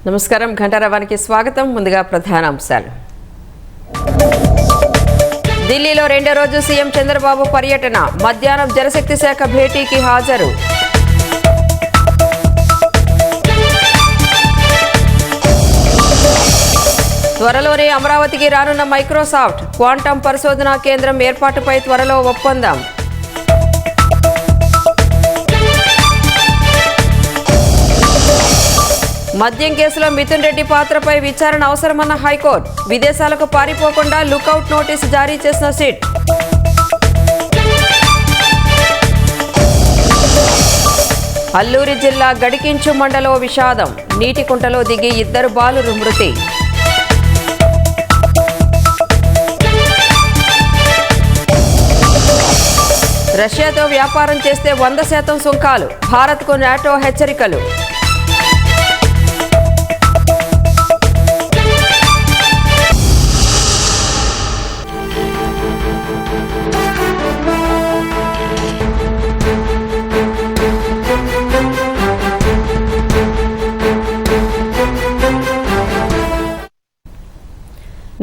నమస్కారం ఘంటారావానికి స్వాగతం. ముందుగా ప్రధాన అంశాలు. ఢిల్లీలో రెండో రోజు సీఎం చంద్రబాబు పర్యటన. మధ్యాహ్నం జలశక్తి శాఖ భేటీకి హాజరు. త్వరలోనే అమరావతికి రానున్న మైక్రోసాఫ్ట్. క్వాంటం పరిశోధనా కేంద్రం ఏర్పాటుపై త్వరలో ఒప్పందం. మద్యం కేసులో మిథున్ రెడ్డి పాత్రపై విచారణ అవసరమన్న హైకోర్టు. విదేశాలకు పారిపోకుండా లుకౌట్ నోటీసు జారీ చేసిన సిట్. అల్లూరి జిల్లా గడికించు మండలో విషాదం. నీటి కుంటలో దిగి 2 బాలురు మృతి. రష్యాతో వ్యాపారం చేస్తే 100% సుంకాలు. భారత్కు నాటో హెచ్చరికలు.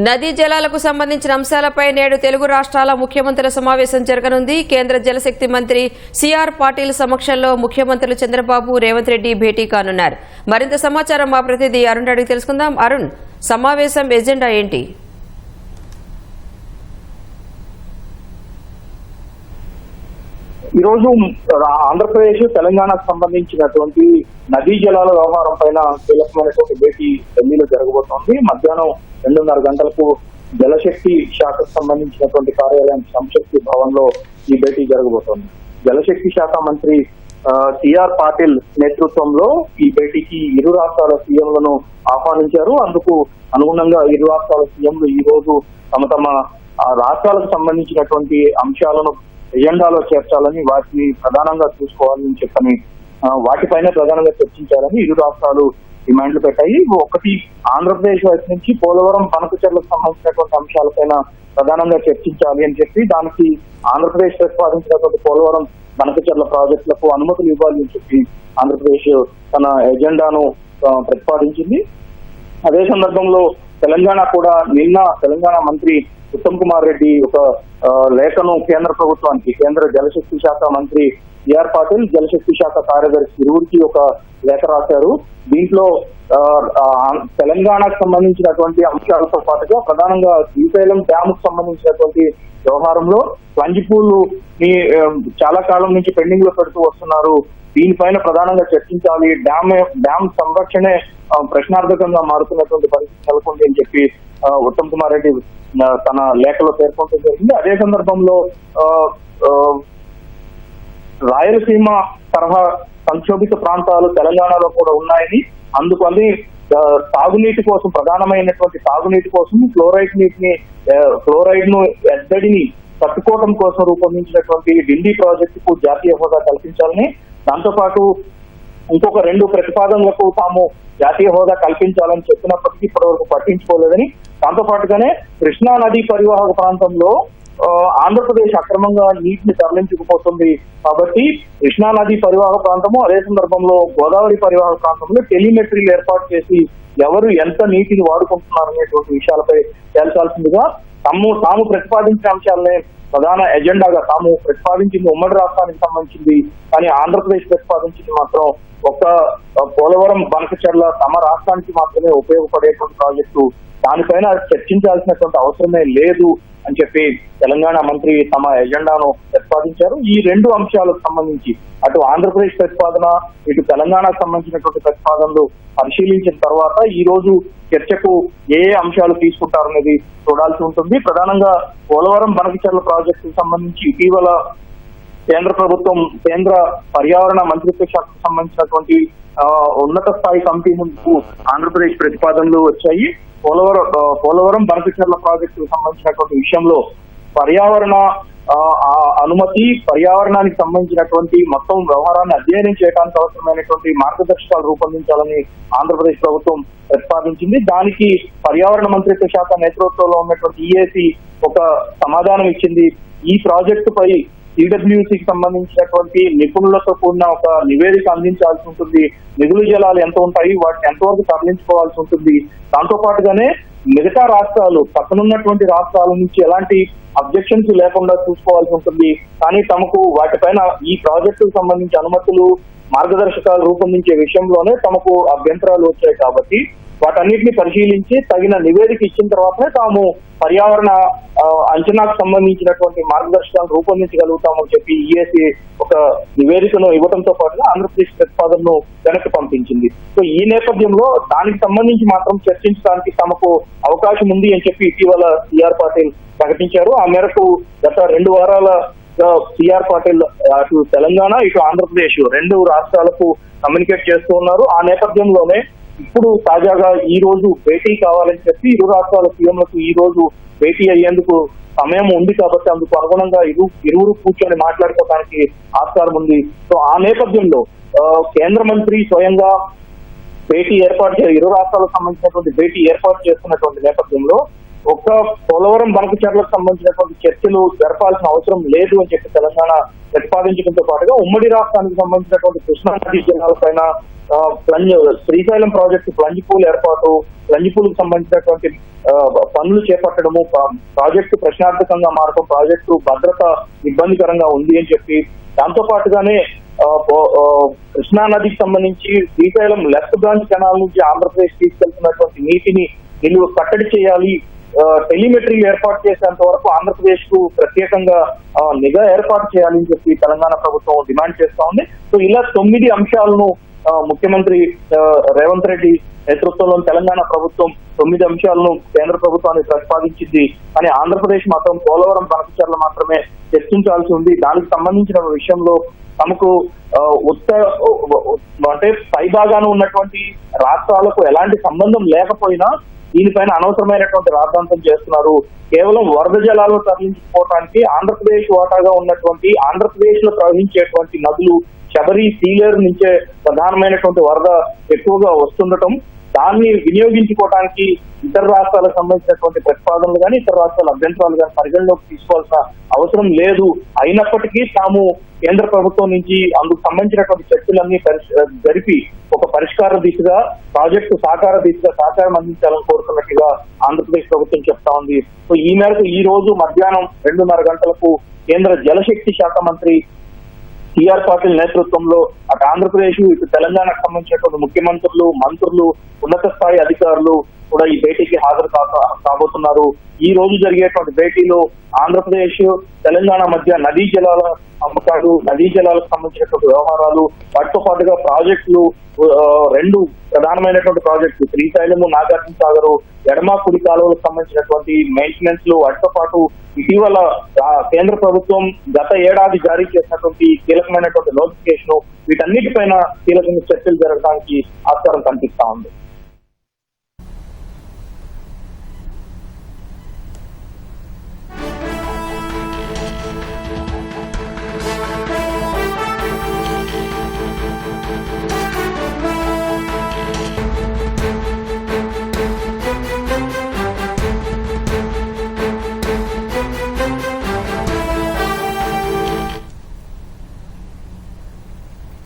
నదీ జలాలకు సంబంధించిన అంశాలపై నేడు తెలుగు రాష్ట్రాల ముఖ్యమంత్రుల సమావేశం జరగనుంది. కేంద్ర జలశక్తి మంత్రి సిఆర్ పాటిల్ సమక్షంలో ముఖ్యమంత్రులు చంద్రబాబు, రేవంత్ రెడ్డి భేటీ కానున్నారు. మరింత సమాచారం మా ప్రతినిధి అరుణ్ అడిగి తెలుసుకుందాం. అరుణ్, సమావేశం ఎజెండా ఏంటి? ఈరోజు ఆంధ్రప్రదేశ్, తెలంగాణకు సంబంధించినటువంటి నదీ జలాల వ్యవహారం పైన కీలకమైనటువంటి భేటీ ఢిల్లీలో జరగబోతోంది. మధ్యాహ్నం 2:30 గంటలకు జలశక్తి శాఖకు సంబంధించినటువంటి కార్యాలయం సంశక్తి భవన్ లో ఈ భేటీ జరగబోతోంది. జలశక్తి శాఖ మంత్రి సిఆర్ పాటిల్ నేతృత్వంలో ఈ భేటీకి ఇరు రాష్ట్రాల సీఎంలను ఆహ్వానించారు. అందుకు అనుగుణంగా ఇరు రాష్ట్రాల సీఎంలు ఈ రోజు తమ రాష్ట్రాలకు సంబంధించినటువంటి అంశాలను ఎజెండాలో చేర్చాలని, వాటిని ప్రధానంగా చూసుకోవాలని చెప్పని వాటిపైన ప్రధానంగా చర్చించాలని ఇరు రాష్ట్రాలు డిమాండ్లు పెట్టాయి. ఒకటి, ఆంధ్రప్రదేశ్ వైపు నుంచి పోలవరం బనకచెర్లకు సంబంధించినటువంటి అంశాలపైన ప్రధానంగా చర్చించాలి అని చెప్పి, దానికి ఆంధ్రప్రదేశ్ ప్రతిపాదించినటువంటి పోలవరం బనకచెర్ల ప్రాజెక్టులకు అనుమతులు ఇవ్వాలి అని చెప్పి ఆంధ్రప్రదేశ్ తన ఎజెండాను ప్రతిపాదించింది. అదే సందర్భంలో తెలంగాణ కూడా నిన్న తెలంగాణ మంత్రి ఉత్తమ్ కుమార్ రెడ్డి ఒక లేఖను కేంద్ర ప్రభుత్వానికి, కేంద్ర జలశక్తి శాఖ మంత్రి సిఆర్ పాటిల్, జలశక్తి శాఖ కార్యదర్శి ఇరువురికి ఒక లేఖ రాశారు. దీంట్లో తెలంగాణకు సంబంధించినటువంటి అంశాలతో పాటుగా ప్రధానంగా శ్రీశైలం డ్యామ్ కు సంబంధించినటువంటి వ్యవహారంలో ప్లంజిపూల్ ని చాలా కాలం నుంచి పెండింగ్ లో పెడుతూ వస్తున్నారు. దీనిపైన ప్రధానంగా చర్చించాలి. డ్యామ్ సంరక్షణే ప్రశ్నార్థకంగా మారుతున్నటువంటి పరిస్థితి నెలకొంది అని చెప్పి ఉత్తమ్ కుమార్ రెడ్డి తన లేఖలో పేర్కొనడం జరిగింది. అదే సందర్భంలో రాయలసీమ తరహా సంక్షోభిత ప్రాంతాలు తెలంగాణలో కూడా ఉన్నాయని, అందుకని తాగునీటి కోసం, ప్రధానమైనటువంటి తాగునీటి కోసం ఫ్లోరైడ్ ను ఎద్దడిని తట్టుకోవడం కోసం రూపొందించినటువంటి ఢిల్లీ ప్రాజెక్టుకు జాతీయ హోదా కల్పించాలని, దాంతోపాటు ఇంకొక 2 ప్రతిపాదనలకు తాము జాతీయ హోదా కల్పించాలని చెప్పినప్పటికీ ఇప్పటివరకు పట్టించుకోలేదని, దాంతో పాటుగానే కృష్ణా నదీ పరివాహక ప్రాంతంలో ఆంధ్రప్రదేశ్ అక్రమంగా నీటిని తరలించుకుపోతుంది కాబట్టి కృష్ణా నదీ పరివాహక ప్రాంతము, అదే సందర్భంలో గోదావరి పరివాహక ప్రాంతంలో టెలిమెట్రీలు ఏర్పాటు చేసి ఎవరు ఎంత నీటిని వాడుకుంటున్నారు అనేటువంటి విషయాలపై తేల్చాల్సిందిగా తాము ప్రతిపాదించిన అంశాలనే ప్రధాన ఎజెండాగా, తాము ప్రతిపాదించింది ఉమ్మడి రాష్ట్రానికి సంబంధించింది, కానీ ఆంధ్రప్రదేశ్ ప్రతిపాదించింది మాత్రం ఒక పోలవరం బనకచెర్ల తమ రాష్ట్రానికి మాత్రమే ఉపయోగపడేటువంటి ప్రాజెక్టు, దానిపైన చర్చించాల్సినటువంటి అవసరమే లేదు అని చెప్పి తెలంగాణ మంత్రి తమ ఎజెండాను ప్రతిపాదించారు. ఈ 2 అంశాలకు సంబంధించి అటు ఆంధ్రప్రదేశ్ ప్రతిపాదన, ఇటు తెలంగాణకు సంబంధించినటువంటి ప్రతిపాదనలు పరిశీలించిన తర్వాత ఈ రోజు చర్చకు ఏ అంశాలు తీసుకుంటారనేది చూడాల్సి ఉంటుంది. ప్రధానంగా పోలవరం బనకచెర్ల ప్రాజెక్టుకు సంబంధించి ఇటీవల కేంద్ర ప్రభుత్వం, కేంద్ర పర్యావరణ మంత్రిత్వ శాఖకు సంబంధించినటువంటి ఉన్నత స్థాయి కమిటీ ముందుకు ఆంధ్రప్రదేశ్ ప్రతిపాదనలు వచ్చాయి. పోలవరం బనకచెర్ల ప్రాజెక్టుకు సంబంధించినటువంటి విషయంలో పర్యావరణ అనుమతి, పర్యావరణానికి సంబంధించినటువంటి మొత్తం వ్యవహారాన్ని అధ్యయనం చేయడానికి అవసరమైనటువంటి మార్గదర్శకాలు రూపొందించాలని ఆంధ్రప్రదేశ్ ప్రభుత్వం ప్రతిపాదించింది. దానికి పర్యావరణ మంత్రిత్వ శాఖ నేతృత్వంలో ఉన్నటువంటి ఈఏసీ ఒక సమాధానం ఇచ్చింది. ఈ ప్రాజెక్టుపై సిడబ్ల్యూసికి సంబంధించినటువంటి నిపుణులతో కూడిన ఒక నివేదిక అందించాల్సి ఉంటుంది. నిధుల జలాలు ఎంత ఉంటాయి, వాటిని ఎంతవరకు తరలించుకోవాల్సి ఉంటుంది. దాంతో పాటుగానే మిగతా రాష్ట్రాలు, పక్కనున్నటువంటి రాష్ట్రాల నుంచి ఎలాంటి అబ్జెక్షన్స్ లేకుండా చూసుకోవాల్సి ఉంటుంది. కానీ తమకు వాటిపైన ఈ ప్రాజెక్టుకు సంబంధించి అనుమతులు, మార్గదర్శకాలు రూపొందించే విషయంలోనే తమకు అభ్యంతరాలు వచ్చాయి. కాబట్టి వాటన్నిటిని పరిశీలించి తగిన నివేదిక ఇచ్చిన తర్వాతనే తాము పర్యావరణ అంచనాకు సంబంధించినటువంటి మార్గదర్శకాలను రూపొందించగలుగుతామని చెప్పి ఈఏసీ ఒక నివేదికను ఇవ్వడంతో పాటుగా ఆంధ్రప్రదేశ్ ప్రతిపాదనను వెనక్కి పంపించింది. సో ఈ నేపథ్యంలో దానికి సంబంధించి మాత్రం చర్చించడానికి తమకు అవకాశం ఉంది అని చెప్పి ఇటీవల సిఆర్ పాటిల్ ప్రకటించారు. ఆ మేరకు గత 2 వారాల సిఆర్ పాటిల్ అటు తెలంగాణ ఇటు ఆంధ్రప్రదేశ్ 2 రాష్ట్రాలకు కమ్యూనికేట్ చేస్తూ ఉన్నారు. ఆ నేపథ్యంలోనే ఇప్పుడు తాజాగా ఈ రోజు భేటీ కావాలని చెప్పి ఇరు రాష్ట్రాల సీఎంలకు ఈ రోజు భేటీ అయ్యేందుకు సమయం ఉంది. కాబట్టి అందుకు అనుగుణంగా ఇరువురు కూర్చొని మాట్లాడుకోవడానికి ఆస్కారం ఉంది. సో ఆ నేపథ్యంలో కేంద్ర మంత్రి స్వయంగా భేటీ ఇరు రాష్ట్రాలకు సంబంధించినటువంటి భేటీ ఏర్పాటు చేస్తున్నటువంటి నేపథ్యంలో ఒక్క పోలవరం బంకచర్లకు సంబంధించినటువంటి చర్చలు జరపాల్సిన అవసరం లేదు అని చెప్పి తెలంగాణ ప్రతిపాదించడంతో పాటుగా ఉమ్మడి రాష్ట్రానికి సంబంధించినటువంటి కృష్ణా నదీ జలాలపైన శ్రీశైలం ప్రాజెక్టు ప్లంజిపూల్ ఏర్పాటు, ప్లంజిపూల్కి సంబంధించినటువంటి పనులు చేపట్టడము, ప్రాజెక్టు ప్రశ్నార్థకంగా మారడం, ప్రాజెక్టు భద్రత ఇబ్బందికరంగా ఉంది అని చెప్పి దాంతో పాటుగానే కృష్ణా నదికి సంబంధించి శ్రీశైలం లెఫ్ట్ బ్రాంచ్ కెనాల్ నుంచి ఆంధ్రప్రదేశ్ తీసుకెళ్తున్నటువంటి నీటిని నిలువ కట్టడి చేయాలి, టెలిమెట్రీ ఏర్పాటు చేసేంత వరకు ఆంధ్రప్రదేశ్ కు ప్రత్యేకంగా నిఘా ఏర్పాటు చేయాలని చెప్పి తెలంగాణ ప్రభుత్వం డిమాండ్ చేస్తా ఉంది. సో ఇలా 9 అంశాలను ముఖ్యమంత్రి రేవంత్ రెడ్డి నేతృత్వంలోని తెలంగాణ ప్రభుత్వం 9 అంశాలను కేంద్ర ప్రభుత్వానికి ప్రతిపాదించింది. కానీ ఆంధ్రప్రదేశ్ మాత్రం పోలవరం బనకచర్ల మాత్రమే చర్చించాల్సి ఉంది. దానికి సంబంధించిన విషయంలో తమకు అంటే పైభాగాన ఉన్నటువంటి రాష్ట్రాలకు ఎలాంటి సంబంధం లేకపోయినా దీనిపైన అనవసరమైనటువంటి రాద్ధాంతం చేస్తున్నారు. కేవలం వరద జలాలను తరలించుకోవడానికి ఆంధ్రప్రదేశ్ వాటాగా ఉన్నటువంటి ఆంధ్రప్రదేశ్ లో ప్రవహించేటువంటి నదులు శబరి, సీలేరు నుంచే ప్రధానమైనటువంటి వరద ఎక్కువగా వస్తుండటం, దాన్ని వినియోగించుకోవడానికి ఇతర రాష్ట్రాలకు సంబంధించినటువంటి ప్రతిపాదనలు కానీ ఇతర రాష్ట్రాల అభ్యంతరాలు కానీ పరిగణలోకి తీసుకోవాల్సిన అవసరం లేదు. అయినప్పటికీ తాము కేంద్ర ప్రభుత్వం నుంచి అందుకు సంబంధించినటువంటి చర్చలన్నీ జరిపి ఒక పరిష్కార దిశగా, ప్రాజెక్టు సాకార దిశగా సహకారం అందించాలని కోరుతున్నట్టుగా ఆంధ్రప్రదేశ్ ప్రభుత్వం చెప్తా ఉంది. సో ఈ మేరకు ఈ రోజు మధ్యాహ్నం 2:30 గంటలకు కేంద్ర జలశక్తి శాఖ మంత్రి సిఆర్ పాటిల్ నేతృత్వంలో అటు ఆంధ్రప్రదేశ్ ఇటు తెలంగాణకు సంబంధించినటువంటి ముఖ్యమంత్రులు, మంత్రులు, ఉన్నత స్థాయి అధికారులు కూడా ఈ భేటీకి హాజరు కాబోతున్నారు. ఈ రోజు జరిగేటువంటి భేటీలో ఆంధ్రప్రదేశ్, తెలంగాణ మధ్య నదీ జలాల అమ్మకాలు, నదీ జలాలకు సంబంధించినటువంటి వ్యవహారాలు, వాటితో పాటుగా ప్రాజెక్టులు, 2 ప్రధానమైనటువంటి ప్రాజెక్టులు శ్రీశైలము, నాగార్జున సాగర్, ఎడమ కుడి కాలువలకు సంబంధించినటువంటి మెయింటెనెన్స్ లు, వాటితో పాటు ఇటీవల కేంద్ర ప్రభుత్వం గత ఏడాది జారీ చేసినటువంటి కీలకమైనటువంటి నోటిఫికేషన్, వీటన్నిటిపైన కీలకంగా చర్చలు జరగడానికి ఆస్కారం కనిపిస్తా ఉంది.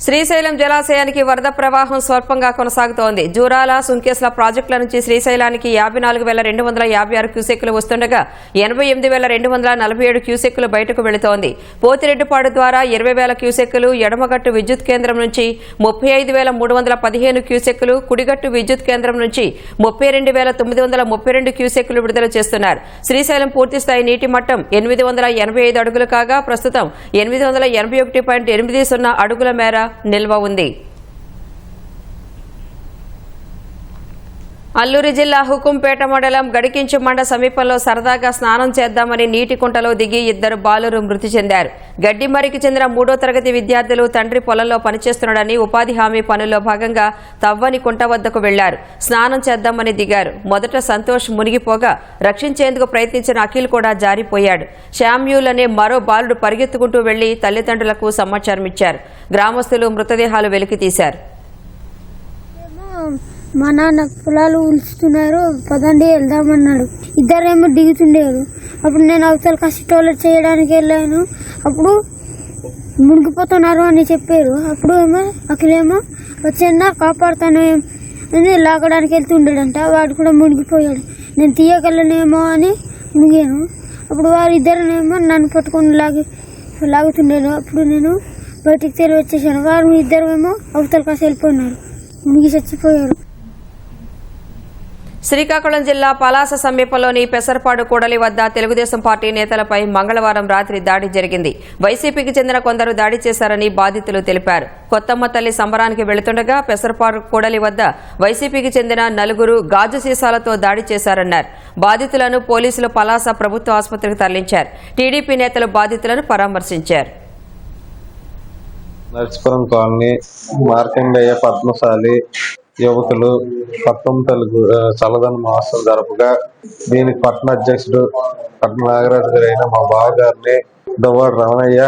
శ్రీశైలం జలాశయానికి వరద ప్రవాహం స్వల్పంగా కొనసాగుతోంది. జూరాల, సుంకేస్ల ప్రాజెక్టుల నుంచి శ్రీశైలానికి 54,256 క్యూసెక్కులు వస్తుండగా 88,247 క్యూసెక్కులు బయటకు వెళుతోంది. పోతిరెడ్డిపాడు ద్వారా 20,000 క్యూసెక్కులు, ఎడమగట్టు విద్యుత్ కేంద్రం నుంచి 35,315 క్యూసెక్కులు, కుడిగట్టు విద్యుత్ కేంద్రం నుంచి 32,932 క్యూసెక్కులు విడుదల చేస్తున్నారు. శ్రీశైలం పూర్తిస్థాయి నీటి మట్టం 885 అడుగులు కాగా ప్రస్తుతం 881.80 అడుగుల మేర నిల్వ ఉంది. అల్లూరి జిల్లా హుకుంపేట మండలం గడికించుమండ సమీపంలో సరదాగా స్నానం చేద్దామని నీటి కుంటలో దిగి 2 బాలురు మృతి చెందారు. గడ్డిమరికి చెందిన 3వ తరగతి విద్యార్థులు తండ్రి పొలంలో పనిచేస్తున్నాడని ఉపాధి హామీ పనుల్లో భాగంగా తవ్వని కుంట వద్దకు వెళ్లారు. స్నానం చేద్దామని దిగారు. మొదట సంతోష్ మునిగిపోగా రక్షించేందుకు ప్రయత్నించిన అఖిల్ కూడా జారిపోయాడు. శామ్యూల్ అనే మరో బాలుడు పరిగెత్తుకుంటూ వెళ్లి తల్లిదండ్రులకు సమాచారం ఇచ్చారు. గ్రామస్తులు మృతదేహాలు వెలికితీశారు. మా నాన్న పొలాలు ఉంచుతున్నారు, పదండి వెళ్దామన్నాడు. ఇద్దరేమో దిగుతుండేరు. అప్పుడు నేను అవతల కాసి టాయిలెట్ చేయడానికి వెళ్ళాను. అప్పుడు మునిగిపోతున్నారు అని చెప్పారు. అప్పుడు ఏమో అఖిలేమో వచ్చేనా కాపాడుతాను అని లాగడానికి వెళ్తుండేడంట. వాడు కూడా మునిగిపోయాడు. నేను తీయగలనేమో అని మునిగాను. అప్పుడు వారిద్దరునేమో నన్ను పట్టుకొని లాగుతుండేను. అప్పుడు నేను బయటికి తెలివి వచ్చేసాను. వారు ఇద్దరు ఏమో అవతల కాసి వెళ్ళిపోయినారు, మునిగి చచ్చిపోయారు. శ్రీకాకుళం జిల్లా పలాస సమీపంలోని పెసరపాడు కూడలి వద్ద తెలుగుదేశం పార్టీ నేతలపై మంగళవారం రాత్రి దాడి జరిగింది. వైసీపీకి చెందిన కొందరు దాడి చేశారని బాధితులు తెలిపారు. కొత్తమ్మ తల్లి సంబరానికి వెళుతుండగా పెసరపాడు కూడలి వద్ద వైసీపీకి చెందిన 4 గాజు సీసాలతో దాడి చేశారన్నారు. బాధితులను పోలీసులు పలాస ప్రభుత్వ ఆసుపత్రికి తరలించారు. టీడీపీ నేతలు బాధితులను పరామర్శించారు. నర్సిపురం కాలనీ మార్కండేయ పద్మశాలి యువకులు కొత్తమ్మ తల్లి చల్లదన మహోత్సవం జరపగా దీనికి పట్టణ అధ్యక్షుడు పట్టణ నాగరాజు గారు అయిన మా బావగారిని దువ్వాడు రమణయ్య,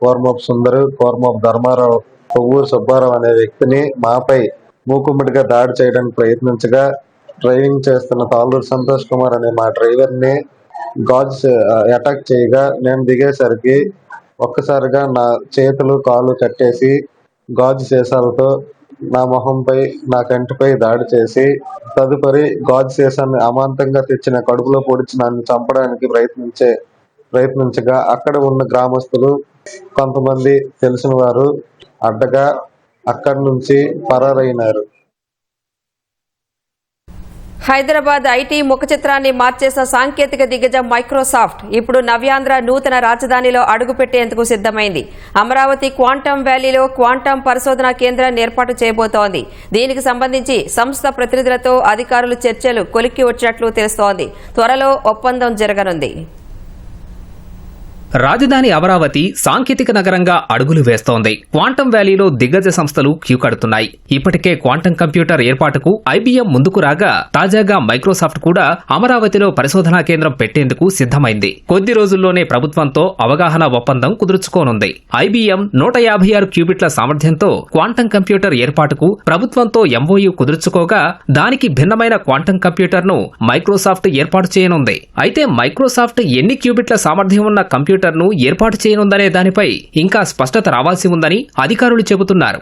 కోరమోపు సుందరు, కోరమోపు ధర్మారావు, కొవ్వూరు సుబ్బారావు అనే వ్యక్తిని మాపై మూకుమ్మడిగా దాడి చేయడానికి ప్రయత్నించగా డ్రైవింగ్ చేస్తున్న తాళ్ళూరు సంతోష్ కుమార్ అనే మా డ్రైవర్ ని గాజు అటాక్ చేయగా నేను దిగేసరికి ఒక్కసారిగా నా చేతులు కాళ్ళు కట్టేసి గాజు సీసాలతో నా మొహంపై నా కంటిపై దాడి చేసి తదుపరి గాజు సీసాన్ని అమాంతంగా తెచ్చిన కడుపులో పొడిచి నన్ను చంపడానికి ప్రయత్నించగా అక్కడ ఉన్న గ్రామస్తులు కొంతమంది తెలిసిన వారు అడ్డగా అక్కడి నుంచి పరారైనారు. హైదరాబాద్ ఐటీ ముఖ చిత్రాన్ని మార్చేసిన సాంకేతిక దిగ్గజం మైక్రోసాఫ్ట్ ఇప్పుడు నవ్యాంధ్ర నూతన రాజధానిలో అడుగుపెట్టేందుకు సిద్దమైంది. అమరావతి క్వాంటమ్ వ్యాలీలో క్వాంటమ్ పరిశోధనా కేంద్రాన్ని ఏర్పాటు చేయబోతోంది. దీనికి సంబంధించి సంస్థ ప్రతినిధులతో అధికారులు చర్చలు కొలిక్కి వచ్చినట్లు తెలుస్తోంది. త్వరలో ఒప్పందం జరగనుంది. రాజధాని అమరావతి సాంకేతిక నగరంగా అడుగులు వేస్తోంది. క్వాంటమ్ వ్యాలీలో దిగ్గజ సంస్థలు క్యూ కడుతున్నాయి. ఇప్పటికే క్వాంటమ్ కంప్యూటర్ ఏర్పాటుకు ఐబీఎం ముందుకు రాగా తాజాగా మైక్రోసాఫ్ట్ కూడా అమరావతిలో పరిశోధనా కేంద్రం పెట్టేందుకు సిద్దమైంది. కొద్ది రోజుల్లోనే ప్రభుత్వంతో అవగాహన ఒప్పందం కుదుర్చుకోనుంది. ఐబీఎం 156 క్యూబిట్ల సామర్థ్యంతో క్వాంటమ్ కంప్యూటర్ ఏర్పాటుకు ప్రభుత్వంతో ఎంఓయూ కుదుర్చుకోగా దానికి భిన్నమైన క్వాంటమ్ కంప్యూటర్ను మైక్రోసాఫ్ట్ ఏర్పాటు చేయనుంది. అయితే మైక్రోసాఫ్ట్ ఎన్ని క్యూబిట్ల సామర్థ్యం ఉన్న కంప్యూటర్ను ఏర్పాటు చేయనుందనే దానిపై ఇంకా స్పష్టత రావాల్సి ఉందని అధికారులు చెబుతున్నారు.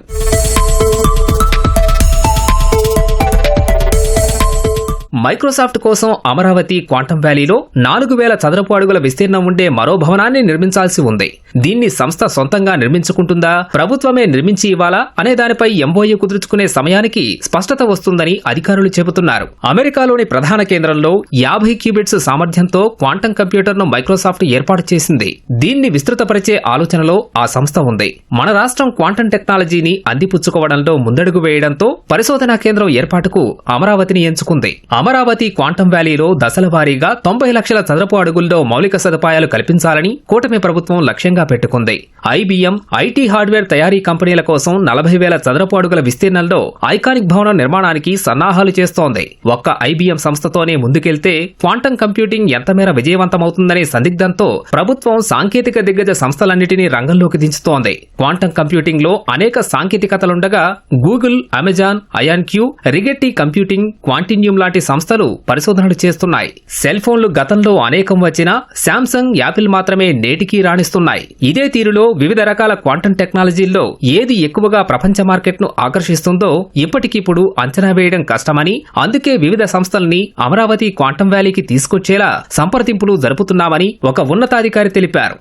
మైక్రోసాఫ్ట్ కోసం అమరావతి క్వాంటమ్ వ్యాలీలో 4000 చదరపు అడుగుల విస్తీర్ణం ఉండే మరో భవనాన్ని నిర్మించాల్సి ఉంది. దీన్ని సంస్థ సొంతంగా నిర్మించుకుంటుందా, ప్రభుత్వమే నిర్మించి ఇవ్వాలా అనే దానిపై ఎంఓయూ కుదుర్చుకునే సమయానికి స్పష్టత వస్తుందని అధికారులు చెబుతున్నారు. అమెరికాలోని ప్రధాన కేంద్రంలో 50 క్యూబిట్స్ సామర్థ్యంతో క్వాంటమ్ కంప్యూటర్ను మైక్రోసాఫ్ట్ ఏర్పాటు చేసింది. దీన్ని విస్తృతపరిచే ఆలోచనలో ఆ సంస్థ ఉంది. మన రాష్ట్రం క్వాంటమ్ టెక్నాలజీని అందిపుచ్చుకోవడంలో ముందడుగు వేయడంతో పరిశోధనా కేంద్రం ఏర్పాటుకు అమరావతిని ఎంచుకుంది. అమరావతి క్వాంటమ్ వ్యాలీలో దశల వారీగా 90 లక్షల చదరపు అడుగుల్లో మౌలిక సదుపాయాలు కల్పించాలని కూటమి ప్రభుత్వం లక్ష్యంగా పెట్టుకుంది. ఐబీఎం, ఐటీ హార్డ్వేర్ తయారీ కంపెనీల కోసం 40,000 చదరపు అడుగుల విస్తీర్ణంలో ఐకానిక్ భవనం నిర్మాణానికి సన్నాహాలు చేస్తోంది. ఒక్క ఐబీఎం సంస్థతోనే ముందుకెళ్తే క్వాంటమ్ కంప్యూటింగ్ ఎంతమేర విజయవంతమవుతుందనే సందిగ్ధంతో ప్రభుత్వం సాంకేతిక దిగ్గజ సంస్థలన్నిటినీ రంగంలోకి దించుతోంది. క్వాంటమ్ కంప్యూటింగ్ లో అనేక సాంకేతికతలుండగా గూగుల్, అమెజాన్, ఐఆన్క్యూ, రిగెట్టి కంప్యూటింగ్, క్వాంటిన్యూమ్ లాంటి సంస్థలు పరిశోధనలు చేస్తున్నాయి. సెల్ ఫోన్లు గతంలో అనేకం వచ్చినా శాంసంగ్, యాపిల్ మాత్రమే నేటికీ రాణిస్తున్నాయి. ఇదే తీరులో వివిధ రకాల క్వాంటమ్ టెక్నాలజీల్లో ఏది ఎక్కువగా ప్రపంచ మార్కెట్ను ఆకర్షిస్తుందో ఇప్పటికిప్పుడు అంచనా వేయడం కష్టమని, అందుకే వివిధ సంస్థల్ని అమరావతి క్వాంటమ్ వ్యాలీకి తీసుకొచ్చేలా సంప్రదింపులు జరుపుతున్నామని ఒక ఉన్నతాధికారి తెలిపారు.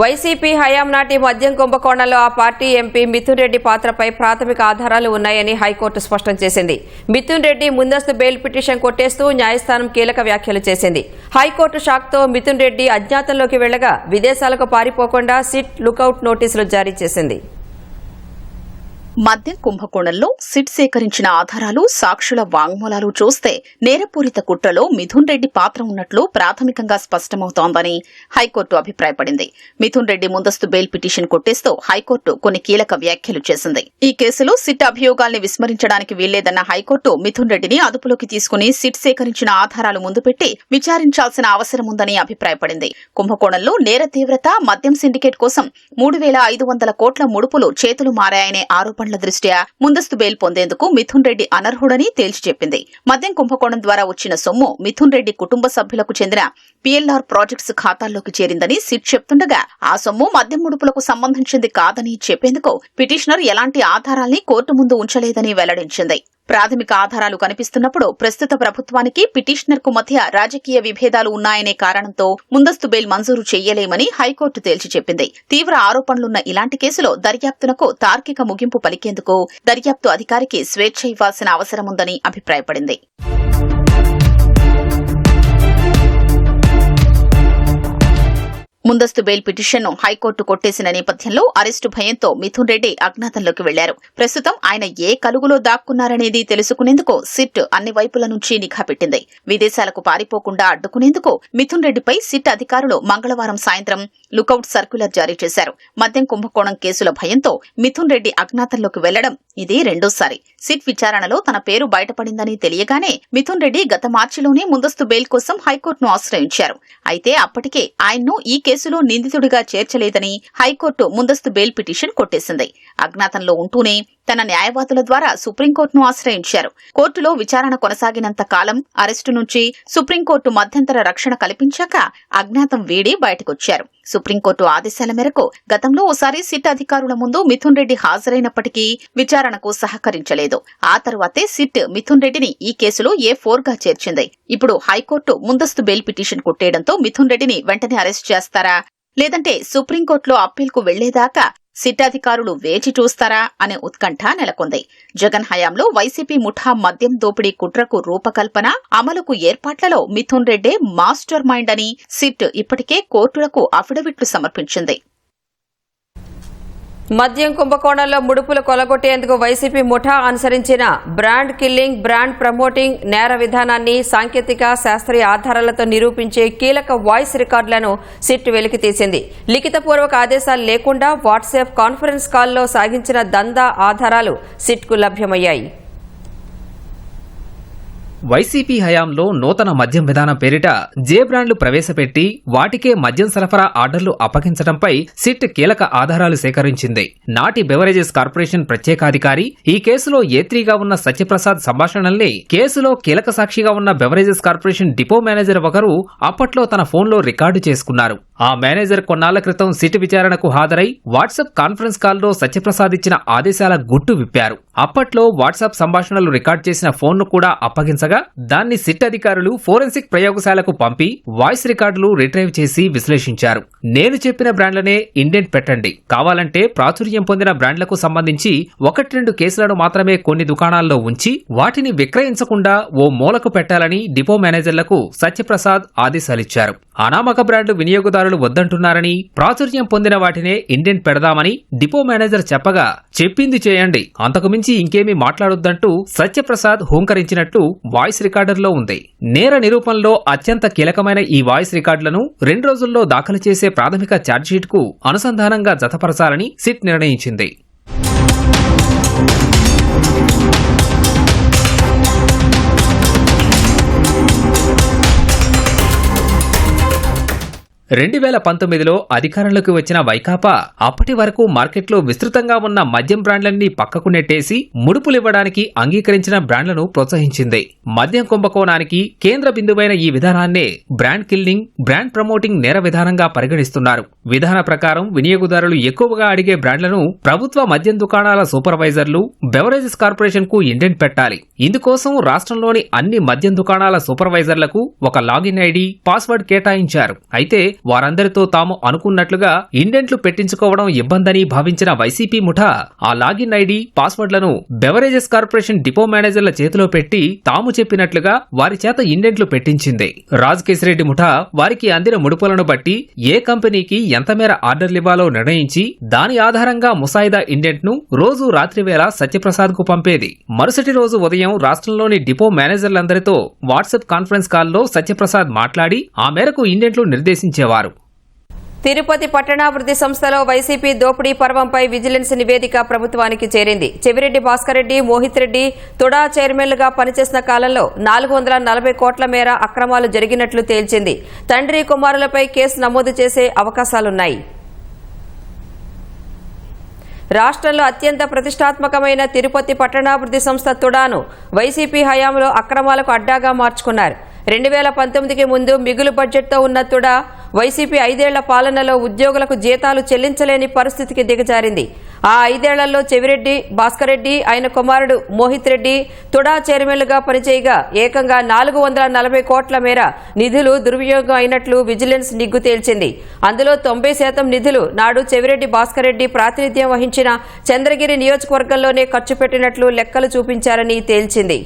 వైసీపీ హయాం నాటి మద్యం కుంభకోణంలో ఆ పార్టీ ఎంపీ మిథున్ రెడ్డి పాత్రపై ప్రాథమిక ఆధారాలు ఉన్నాయని హైకోర్టు స్పష్టం చేసింది. మిథున్ రెడ్డి ముందస్తు బెయిల్ పిటిషన్ కొట్టేస్తూ న్యాయస్థానం కీలక వ్యాఖ్యలు చేసింది. హైకోర్టు షాక్తో మిథున్ రెడ్డి అజ్ఞాతంలోకి వెళ్లగా విదేశాలకు పారిపోకుండా సిట్ లుకౌట్ నోటీసులు జారీ చేసింది. మద్యం కుంభకోణంలో సిట్ సేకరించిన ఆధారాలు, సాక్షుల వాంగ్మూలాలు చూస్తే నేరపూరిత కుట్రలో మిథున్ రెడ్డి పాత్ర ఉన్నట్లు ప్రాథమికంగా స్పష్టమవుతోందని హైకోర్టు అభిప్రాయపడింది. మిథున్ రెడ్డి ముందస్తు బెయిల్ పిటిషన్ కొట్టేస్తూ హైకోర్టు కొన్ని కీలక వ్యాఖ్యలు చేసింది. ఈ కేసులో సిట్ అభియోగాల్ని విస్మరించడానికి వీల్లేదన్న హైకోర్టు మిథున్ రెడ్డిని అదుపులోకి తీసుకుని సిట్ సేకరించిన ఆధారాలు ముందు పెట్టి విచారించాల్సిన అవసరం ఉందని అభిప్రాయపడింది. కుంభకోణంలో నేర తీవ్రత, మద్యం సిండికేట్ కోసం 3,500 కోట్ల ముడుపులు చేతులు మారాయనే ఆరోపణలు ఆరోపణల దృష్ట్యా ముందస్తు బెయిల్ పొందేందుకు మిథున్ రెడ్డి అనర్హుడని తేల్చి చెప్పింది. మద్యం కుంభకోణం ద్వారా వచ్చిన సొమ్ము మిథున్ రెడ్డి కుటుంబ సభ్యులకు చెందిన PLR ప్రాజెక్ట్స్ ఖాతాల్లోకి చేరిందని సిట్ చెప్తుండగా ఆ సొమ్ము మద్యం ముడుపులకు సంబంధించింది కాదని చెప్పేందుకు పిటిషనర్ ఎలాంటి ఆధారాల్ని కోర్టు ముందు ఉంచలేదని వెల్లడించింది. ప్రాథమిక ఆధారాలు కనిపిస్తున్నప్పుడు ప్రస్తుత ప్రభుత్వానికి పిటిషనర్ కు మధ్య రాజకీయ విభేదాలు ఉన్నాయనే కారణంతో ముందస్తు బెయిల్ మంజూరు చెయ్యలేమని హైకోర్టు తేల్చి చెప్పింది. తీవ్ర ఆరోపణలున్న ఇలాంటి కేసులో దర్యాప్తునకు తార్కిక ముగింపు పలికేందుకు దర్యాప్తు అధికారికి స్వేచ్ఛ ఇవ్వాల్సిన అవసరముందని అభిప్రాయపడింది. ముందస్తు బెయిల్ పిటిషన్ను హైకోర్టు కొట్టేసిన నేపథ్యంలో అరెస్టు భయంతో మిథున్ రెడ్డి అజ్ఞాతంలోకి వెళ్లారు. ప్రస్తుతం ఆయన ఏ కలుగులో దాక్కున్నారనేది తెలుసుకునేందుకు సిట్ అన్ని వైపుల నుంచి నిఘా పెట్టింది. విదేశాలకు పారిపోకుండా అడ్డుకునేందుకు మిథున్ రెడ్డిపై సిట్ అధికారులు మంగళవారం సాయంత్రం లుకౌట్ సర్క్యులర్ జారీ చేశారు. మద్యం కుంభకోణం కేసుల భయంతో మిథున్ రెడ్డి అజ్ఞాతంలోకి వెళ్లడం ఇది రెండోసారి. సిట్ విచారణలో తన పేరు బయటపడిందని తెలియగానే మిథున్ రెడ్డి గత మార్చిలోనే ముందస్తు బెయిల్ కోసం హైకోర్టును ఆశ్రయించారు. అయితే అప్పటికే ఆయన్ను ఈ కేసులో నిందితుడిగా చేర్చలేదని హైకోర్టు ముందస్తు బెయిల్ పిటిషన్ కొట్టేసింది. అజ్ఞాతంలో ఉంటూనే తన న్యాయవాదుల ద్వారా సుప్రీంకోర్టును ఆశ్రయించారు. కోర్టులో విచారణ కొనసాగినంత కాలం అరెస్టు నుంచి సుప్రీంకోర్టు మధ్యంతర రక్షణ కల్పించాక అజ్ఞాతం వీడి బయటకొచ్చారు. సుప్రీంకోర్టు ఆదేశాల మేరకు గతంలో ఓసారి సిట్ అధికారుల ముందు మిథున్ రెడ్డి హాజరైనప్పటికీ విచారణకు సహకరించలేదు. ఆ తర్వాతే సిట్ మిథున్ రెడ్డిని ఈ కేసులో A4గా చేర్చింది. ఇప్పుడు హైకోర్టు ముందస్తు బెయిల్ పిటిషన్ కొట్టేయడంతో మిథున్ రెడ్డిని వెంటనే అరెస్ట్ చేస్తారా, లేదంటే సుప్రీంకోర్టులో అప్పీల్కు వెళ్లేదాకా సిట్ అధికారులు వేచి చూస్తారా అనే ఉత్కంఠ నెలకొంది. జగన్ హయాంలో వైసీపీ ముఠా మద్యం దోపిడీ కుట్రకు రూపకల్పన, అమలుకు ఏర్పాట్లలో మిథున్ రెడ్డే మాస్టర్ మైండ్ అని సిట్ ఇప్పటికే కోర్టులకు అఫిడవిట్లు సమర్పించింది. మద్యం కుంభకోణంలో ముడుపులు కొలగొట్టేందుకు వైసీపీ ముఠా అనుసరించిన బ్రాండ్ కిల్లింగ్, బ్రాండ్ ప్రమోటింగ్ నేర విధానాన్ని సాంకేతిక శాస్త్రీయ ఆధారాలతో నిరూపించే కీలక వాయిస్ రికార్డులను సిట్ వెలికితీసింది. లిఖితపూర్వక ఆదేశాలు లేకుండా వాట్సాప్ కాన్ఫరెన్స్ కాల్లో సాగించిన దందా ఆధారాలు సిట్కు లభ్యమయ్యాయి. వైసీపీ హయాంలో నూతన మద్యం విధానం పేరిట బ్రాండ్లు ప్రవేశపెట్టి వాటికే మద్యం సరఫరా ఆర్డర్లు అప్పగించడంపై సిట్ కీలక ఆధారాలు సేకరించింది. నాటి బెవరేజెస్ కార్పొరేషన్ ప్రత్యేకాధికారి, ఈ కేసులో A3గా ఉన్న సత్యప్రసాద్ సంభాషణల్ని కేసులో కీలక సాక్షిగా ఉన్న బెవరేజెస్ కార్పొరేషన్ డిపో మేనేజర్ ఒకరు అప్పట్లో తన ఫోన్లో రికార్డు చేసుకున్నారు. ఆ మేనేజర్ కొన్నాళ్ల క్రితం సిట్ విచారణకు హాజరై వాట్సాప్ కాన్ఫరెన్స్ కాల్లో సత్యప్రసాద్ ఇచ్చిన ఆదేశాల గుట్టు విప్పారు. అప్పట్లో వాట్సాప్ సంభాషణలు రికార్డు చేసిన ఫోన్ను కూడా అప్పగించగా దాన్ని సిట్ అధికారులు ఫోరెన్సిక్ ప్రయోగశాలకు పంపి వాయిస్ రికార్డులు రిట్రైవ్ చేసి విశ్లేషించారు. నేను చెప్పిన బ్రాండ్లనే ఇండెంట్ పెట్టండి, కావాలంటే ప్రాచుర్యం పొందిన బ్రాండ్లకు సంబంధించి 1-2 కేసులను మాత్రమే కొన్ని దుకాణాల్లో ఉంచి వాటిని విక్రయించకుండా ఓ మూలకు పెట్టాలని డిపో మేనేజర్లకు సత్యప్రసాద్ ఆదేశాలిచ్చారు. అనామక బ్రాండ్లు వినియోగదారులు వద్దంటున్నారని, ప్రాచుర్యం పొందిన వాటినే ఇండెంట్ పెడదామని డిపో మేనేజర్ చెప్పగా చెప్పింది చేయండి, అంతకుమించి ఇంకేమీ మాట్లాడొద్దంటూ సత్యప్రసాద్ హూంకరించినట్టు వాయిస్ రికార్డర్లో ఉంది. నేర నిరూపణలో అత్యంత కీలకమైన ఈ వాయిస్ రికార్డులను 2 రోజుల్లో దాఖలు చేసే ప్రాథమిక ఛార్జ్షీట్కు అనుసంధానంగా జతపరచాలని సిట్ నిర్ణయించింది. రెండు 2019లో అధికారంలోకి వచ్చిన వైకాపా అప్పటి వరకు మార్కెట్లో విస్తృతంగా ఉన్న మద్యం బ్రాండ్లన్నీ పక్కకు నెట్టేసి ముడుపులివ్వడానికి అంగీకరించిన బ్రాండ్లను ప్రోత్సహించింది. మద్యం కుంభకోణానికి కేంద్ర బిందువైన ఈ విధానాన్నే బ్రాండ్ కిల్లింగ్, బ్రాండ్ ప్రమోటింగ్ నేర విధానంగా పరిగణిస్తున్నారు. విధాన ప్రకారం వినియోగదారులు ఎక్కువగా అడిగే బ్రాండ్లను ప్రభుత్వ మద్యం దుకాణాల సూపర్వైజర్లు, బెవరేజెస్ కార్పొరేషన్ కు ఇండెంట్ పెట్టాలి. ఇందుకోసం రాష్ట్రంలోని అన్ని మద్యం దుకాణాల సూపర్వైజర్లకు ఒక లాగిన్ ఐడి, పాస్వర్డ్ కేటాయించారు. అయితే వారందరితో తాము అనుకున్నట్లుగా ఇండెంట్లు పెట్టించుకోవడం ఇబ్బందని భావించిన వైసీపీ ముఠా ఆ లాగిన్ ఐడి, పాస్వర్డ్లను బెవరేజెస్ కార్పొరేషన్ డిపో మేనేజర్ల చేతిలో పెట్టి తాము చెప్పినట్లుగా వారి చేత ఇండెంట్లు పెట్టించింది. రాజ్ కేశిరెడ్డి ముఠా వారికి అందిన ముడుపులను బట్టి ఏ కంపెనీకి ఎంత మేర ఆర్డర్లివ్వాలో నిర్ణయించి దాని ఆధారంగా ముసాయిదా ఇండెంట్ ను రోజు రాత్రివేళ సత్యప్రసాద్ కు పంపేది. మరుసటి రోజు ఉదయం రాష్ట్రంలోని డిపో మేనేజర్లందరితో వాట్సాప్ కాన్ఫరెన్స్ కాల్లో సత్యప్రసాద్ మాట్లాడి ఆ మేరకు ఇండెంట్లు నిర్దేశించేవారు. తిరుపతి పట్టణాభివృద్ధి సంస్థలో వైసీపీ దోపిడీ పర్వంపై విజిలెన్స్ నివేదిక ప్రభుత్వానికి చేరింది. చెవిరెడ్డి భాస్కర్ రెడ్డి, మోహిత్ రెడ్డి తుడా చైర్మన్లుగా పనిచేసిన కాలంలో 440 కోట్ల మేర అక్రమాలు జరిగినట్లు తేల్చింది. తండ్రి కుమారులపై కేసు నమోదు చేసే అవకాశాలున్నాయి. రాష్ట్రంలో అత్యంత ప్రతిష్టాత్మకమైన తిరుపతి పట్టణాభివృద్ధి సంస్థ తుడాను వైసీపీ హయాంలో అక్రమాలకు అడ్డాగా మార్చుకున్నారు. 2019కి ముందు మిగులు బడ్జెట్తో ఉన్న తుడా వైసీపీ 5 ఏళ్ల పాలనలో ఉద్యోగులకు జీతాలు చెల్లించలేని పరిస్థితికి దిగజారింది. ఆ 5 ఏళ్లలో చెవిరెడ్డి, భాస్కర్ రెడ్డి, ఆయన కుమారుడు మోహిత్ రెడ్డి తుడా చైర్మన్లుగా పనిచేయగా ఏకంగా 440 కోట్ల మేర నిధులు దుర్వినియోగం అయినట్లు విజిలెన్స్ నిగ్గు తేల్చింది. అందులో 90% నిధులు నాడు చెవిరెడ్డి భాస్కర్ రెడ్డి ప్రాతినిధ్యం వహించిన చంద్రగిరి నియోజకవర్గంలోనే ఖర్చు పెట్టినట్లు లెక్కలు చూపించారని తేల్చింది.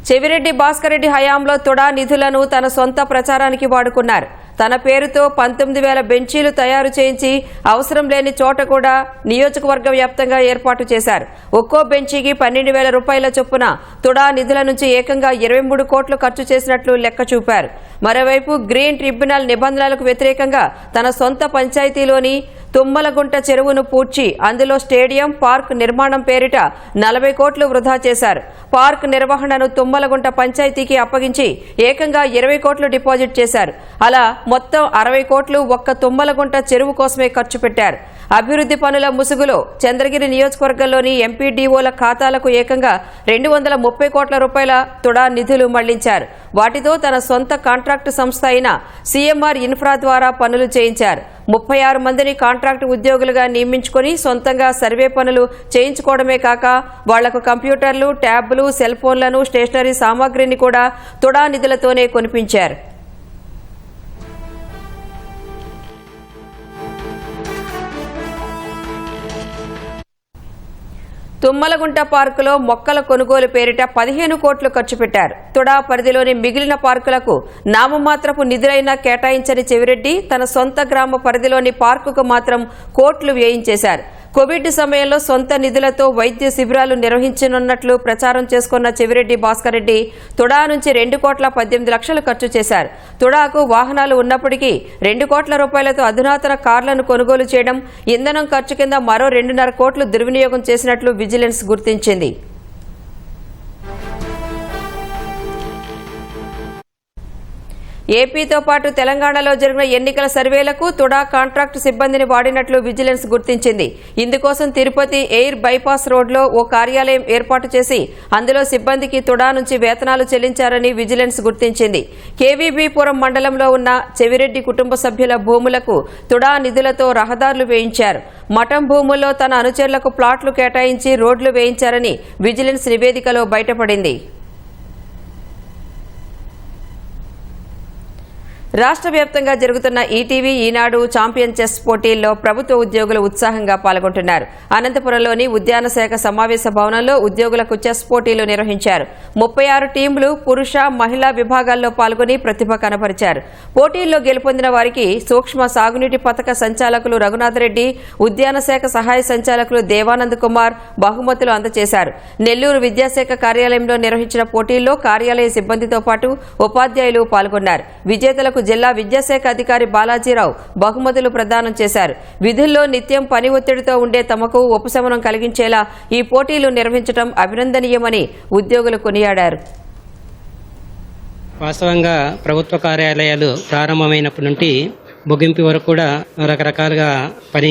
చెవిరెడ్డి భాస్కర్ రెడ్డి హయాంలో తుడా నిధులను తన సొంత ప్రచారానికి వాడుకున్నారు. తన పేరుతో 19,000 బెంచీలు తయారు చేయించి అవసరం లేని చోట కూడా నియోజకవర్గ వ్యాప్తంగా ఏర్పాటు చేశారు. ఒక్కో బెంచీకి 12,000 రూపాయల చొప్పున తుడా నిధుల నుంచి ఏకంగా 23 కోట్లు ఖర్చు చేసినట్లు లెక్క చూపారు. మరోవైపు గ్రీన్ ట్రిబ్యునల్ నిబంధనలకు వ్యతిరేకంగా తన సొంత పంచాయతీలోని తుమ్మలగుంట చెరువును పూడ్చి అందులో స్టేడియం, పార్క్ నిర్మాణం పేరిట 40 కోట్లు వృధా చేశారు. పార్క్ నిర్వహణను తుమ్మలగుంట పంచాయతీకి అప్పగించి ఏకంగా 20 కోట్లు డిపాజిట్ చేశారు. అలా మొత్తం 60 కోట్లు ఒక్క తుమ్మలగుంట చెరువు కోసమే ఖర్చు పెట్టారు. అభివృద్ధి పనుల ముసుగులో చంద్రగిరి నియోజకవర్గంలోని ఎంపీడీఓల ఖాతాలకు ఏకంగా 230 కోట్ల రూపాయల తుడా నిధులు మళ్లించారు. వాటితో తన సొంత కాంట్రాక్టు సంస్థ అయిన సీఎంఆర్ ఇన్ఫ్రా ద్వారా పనులు చేయించారు. 36 మందిని కాంట్రాక్టు ఉద్యోగులుగా నియమించుకుని సొంతంగా సర్వే పనులు చేయించుకోవడమే కాక వాళ్లకు కంప్యూటర్లు, ట్యాబ్లు, సెల్ ఫోన్లను, స్టేషనరీ సామాగ్రిని కూడా తుడా నిధులతోనే కొనిపించారు. తుమ్మలగుంట పార్కులో మొక్కల కొనుగోలు పేరిట 15 కోట్లు ఖర్చు పెట్టారు. తుడా పరిధిలోని మిగిలిన పార్కులకు నామమాత్రపు నిధులైనా కేటాయించని చెవిరెడ్డి తన సొంత గ్రామ పరిధిలోని పార్కుకు మాత్రం కోట్లు వ్యయించేశారు. కోవిడ్ సమయంలో సొంత నిధులతో వైద్య శిబిరాలు నిర్వహించనున్నట్లు ప్రచారం చేసుకున్న చెవిరెడ్డి భాస్కర్ రెడ్డి తుడా నుంచి 2 కోట్ల 18 లక్షలు ఖర్చు చేశారు. తుడాకు వాహనాలు ఉన్నప్పటికీ 2 కోట్ల రూపాయలతో అధునాతన కార్లను కొనుగోలు చేయడం, ఇంధనం ఖర్చు కింద మరో 2.5 కోట్లు దుర్వినియోగం చేసినట్లు విజిలెన్స్ గుర్తించింది. ఏపీతో పాటు తెలంగాణలో జరిగిన ఎన్నికల సర్వేలకు తుడా కాంట్రాక్టు సిబ్బందిని వాడినట్లు విజిలెన్స్ గుర్తించింది. ఇందుకోసం తిరుపతి ఎయిర్ బైపాస్ రోడ్లో ఓ కార్యాలయం ఏర్పాటు చేసి అందులో సిబ్బందికి తుడా నుంచి వేతనాలు చెల్లించారని విజిలెన్స్ గుర్తించింది. కేవీబీపురం మండలంలో ఉన్న చెవిరెడ్డి కుటుంబ సభ్యుల భూములకు తుడా నిధులతో రహదారులు వేయించారు. మఠం భూముల్లో తన అనుచరులకు ప్లాట్లు కేటాయించి రోడ్లు వేయించారని విజిలెన్స్ నివేదికలో బయటపడింది. రాష్ట్ర వ్యాప్తంగా జరుగుతున్న ఈటీవీ, ఈనాడు ఛాంపియన్ చెస్ పోటీల్లో ప్రభుత్వ ఉద్యోగులు ఉత్సాహంగా పాల్గొంటున్నారు. అనంతపురంలోని ఉద్యాన శాఖ సమావేశ భవనంలో ఉద్యోగులకు చెస్ పోటీలు నిర్వహించారు. 36 టీంలు పురుష, మహిళా విభాగాల్లో పాల్గొని ప్రతిభ కనబరిచారు. పోటీల్లో గెలుపొందిన వారికి సూక్ష్మ సాగునీటి పథక సంచాలకులు రఘునాథరెడ్డి, ఉద్యాన శాఖ సహాయ సంచాలకులు దేవానంద్ కుమార్ బహుమతులు అందజేశారు. నెల్లూరు విద్యాశాఖ కార్యాలయంలో నిర్వహించిన పోటీల్లో కార్యాలయ సిబ్బందితో పాటు ఉపాధ్యాయులు పాల్గొన్నారు. విజేతలకు జిల్లా విద్యాశాఖ అధికారి బాలాజీరావు బహుమతులు ప్రదానం చేశారు. విధుల్లో నిత్యం పని ఒత్తిడితో ఉండే తమకు ఉపశమనం కలిగించేలా ఈ పోటీలు నిర్వహించడం అభినందనీయమని ఉద్యోగులు కొనియాడారు. వాస్తవంగా ప్రభుత్వ కార్యాలయాలు ప్రారంభమైనప్పటి నుండి ముగింపు వరకు కూడా రకరకాలుగా పని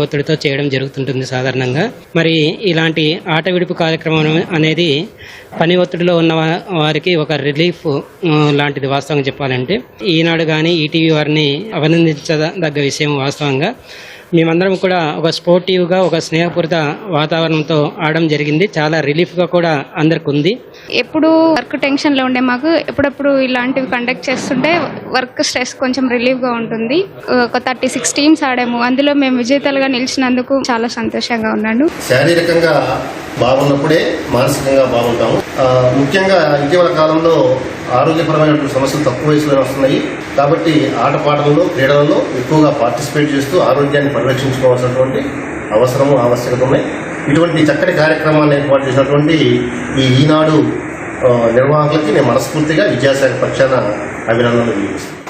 ఒత్తిడితో చేయడం జరుగుతుంటుంది సాధారణంగా. మరి ఇలాంటి ఆట విడుపు కార్యక్రమం అనేది పని ఒత్తిడిలో ఉన్న వారికి ఒక రిలీఫ్ లాంటిది వాస్తవంగా చెప్పాలంటే. ఈనాడు కానీ ఈటీవీ వారిని అభినందించదగ్గ విషయం. వాస్తవంగా మేమందరం కూడా ఒక స్పోర్టివ్గా, ఒక స్నేహపూరిత వాతావరణంతో ఆడడం జరిగింది. చాలా రిలీఫ్గా కూడా అందరికి ఉంది. ఎప్పుడు వర్క్ టెన్షన్లో ఉండే మాకు ఎప్పుడప్పుడు ఇలాంటివి కండక్ట్ చేస్తుంటే వర్క్ స్ట్రెస్ కొంచెం రిలీఫ్గా ఉంటుంది. ఒక 36 టీమ్స్ ఆడాము. అందులో మేము విజేతలుగా నిలిచినందుకు చాలా సంతోషంగా ఉన్నాను. శారీరకంగా బాగున్నప్పుడే మానసికంగా బాగుంటాము. ముఖ్యంగా ఇటీవల కాలంలో ఆరోగ్యపరమైనటువంటి సమస్యలు తక్కువ వయసులో వస్తున్నాయి. కాబట్టి ఆటపాటలలో, క్రీడలలో ఎక్కువగా పార్టిసిపేట్ చేస్తూ ఆరోగ్యాన్ని పరిరక్షించుకోవాల్సినటువంటి అవసరము, ఆవశ్యకత ఉన్నాయి. ఇటువంటి చక్కటి కార్యక్రమాన్ని ఏర్పాటు చేసినటువంటి ఈ ఈనాడు నిర్వాహకులకి నేను మనస్ఫూర్తిగా విద్యాశాఖ పక్షాన అభినందనలు తెలియజేస్తున్నాను.